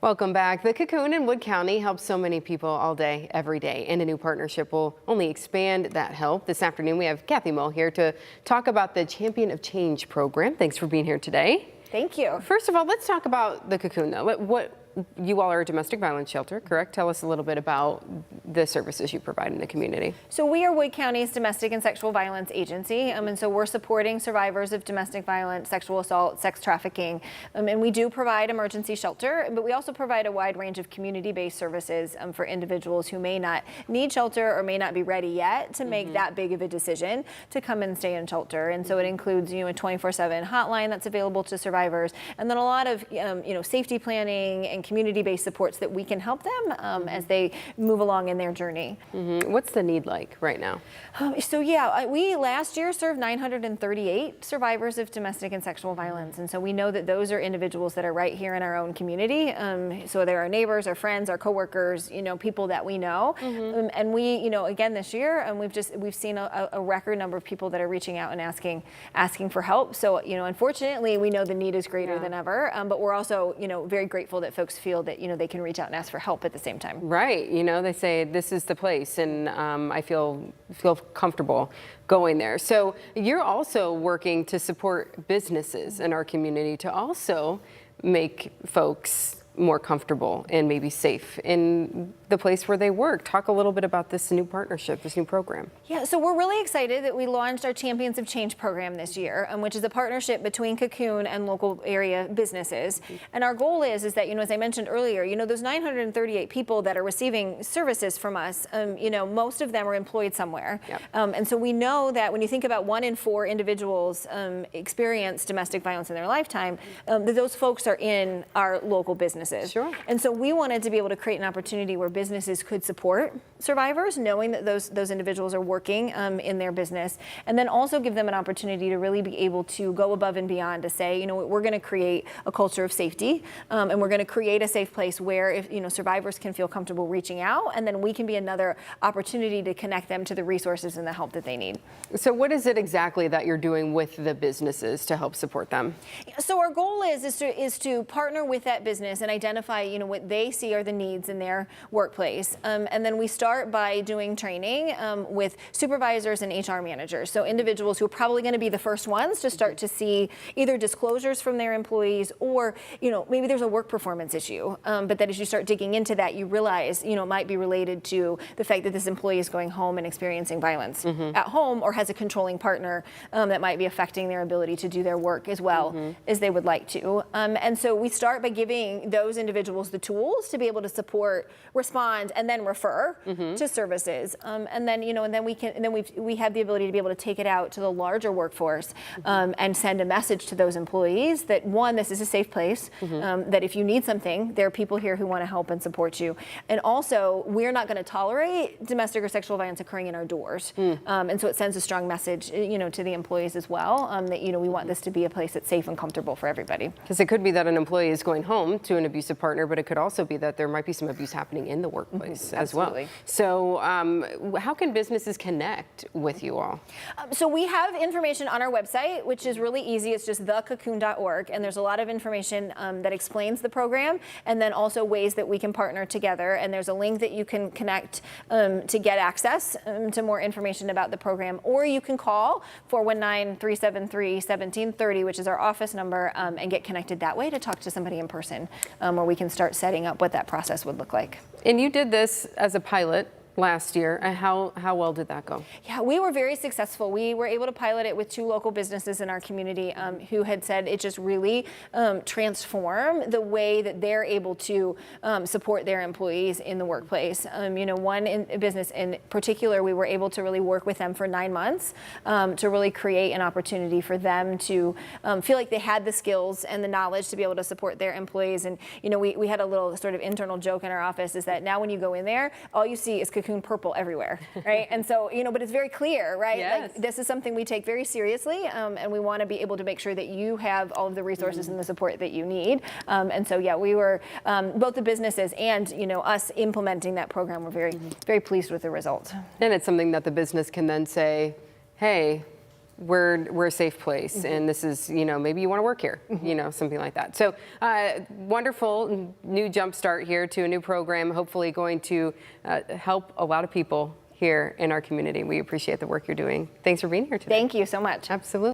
Welcome back. The Cocoon in Wood County helps so many people all day, every day, and a new partnership will only expand that help. This afternoon, we have Kathy Mull here to talk about the Champion of Change program. Thanks for being here today. Thank you. First of all, let's talk about the Cocoon, though. What you all are a domestic violence shelter, correct? Tell us a little bit about the services you provide in the community. So we are Wood County's domestic and sexual violence agency, and so we're supporting survivors of domestic violence, sexual assault, sex trafficking, and we do provide emergency shelter, but we also provide a wide range of community-based services for individuals who may not need shelter or may not be ready yet to make that big of a decision to come and stay in shelter. And so it includes, a 24/7 hotline that's available to survivors, and then a lot of, safety planning and community-based supports that we can help them as they move along in their journey. What's the need like right now? We last year served 938 survivors of domestic and sexual violence, and so we know that those are individuals that are right here in our own community. So they're our neighbors, our friends, our coworkers, people that we know. And we, again this year, we've seen a record number of people that are reaching out and asking for help. So unfortunately, we know the need is greater than ever, but we're also very grateful that folks feel that they can reach out and ask for help at the same time. Right. They say this is the place, and I feel comfortable going there. So you're also working to support businesses in our community to also make folks more comfortable and maybe safe in the place where they work. Talk a little bit about this new partnership, this new program. Yeah, so we're really excited that we launched our Champions of Change program this year, which is a partnership between Cocoon and local area businesses. And our goal is that, as I mentioned earlier, those 938 people that are receiving services from us, most of them are employed somewhere. Yep. And so we know that when you think about 1 in 4 individuals experience domestic violence in their lifetime, that those folks are in our local businesses. Sure. And so we wanted to be able to create an opportunity where businesses could support survivors, knowing that those individuals are working in their business, and then also give them an opportunity to really be able to go above and beyond to say, we're going to create a culture of safety, and we're going to create a safe place where if survivors can feel comfortable reaching out, and then we can be another opportunity to connect them to the resources and the help that they need. So what is it exactly that you're doing with the businesses to help support them? So our goal is to partner with that business and identify what they see are the needs in their workplace, and then we start by doing training with supervisors and HR managers, so individuals who are probably going to be the first ones to start to see either disclosures from their employees or maybe there's a work performance issue, but that as you start digging into that, you realize it might be related to the fact that this employee is going home and experiencing violence at home, or has a controlling partner that might be affecting their ability to do their work as well as they would like to. And so we start by giving those individuals the tools to be able to support, respond, and then refer to services. And then we have the ability to be able to take it out to the larger workforce and send a message to those employees that, one, this is a safe place, that if you need something, there are people here who want to help and support you. And also, we're not going to tolerate domestic or sexual violence occurring in our doors. And so it sends a strong message, to the employees as well, that, we want this to be a place that's safe and comfortable for everybody. Because it could be that an employee is going home to an abusive partner, but it could also be that there might be some abuse happening in the workplace as well. So how can businesses connect with you all? So we have information on our website, which is really easy. It's just thecocoon.org, and there's a lot of information that explains the program, and then also ways that we can partner together. And there's a link that you can connect to get access to more information about the program, or you can call 419-373-1730, which is our office number, and get connected that way to talk to somebody in person, where we can start setting up what that process would look like. And you did this as a pilot last year. How well did that go? Yeah, we were very successful. We were able to pilot it with 2 local businesses in our community who had said it just really transformed the way that they're able to support their employees in the workplace. One business in particular, we were able to really work with them for 9 months to really create an opportunity for them to feel like they had the skills and the knowledge to be able to support their employees. And we had a little sort of internal joke in our office, is that now when you go in there, all you see is Cocoon purple everywhere, right? And so, but it's very clear, right? Yes. Like, this is something we take very seriously, and we want to be able to make sure that you have all of the resources and the support that you need. And so, yeah, we were, both the businesses and, us implementing that program, we're very pleased with the results. And it's something that the business can then say, hey, we're a safe place, and this is, maybe you want to work here, something like that. So wonderful new jump start here to a new program, hopefully going to help a lot of people here in our community. We appreciate the work you're doing. Thanks for being here today. Thank you so much. Absolutely.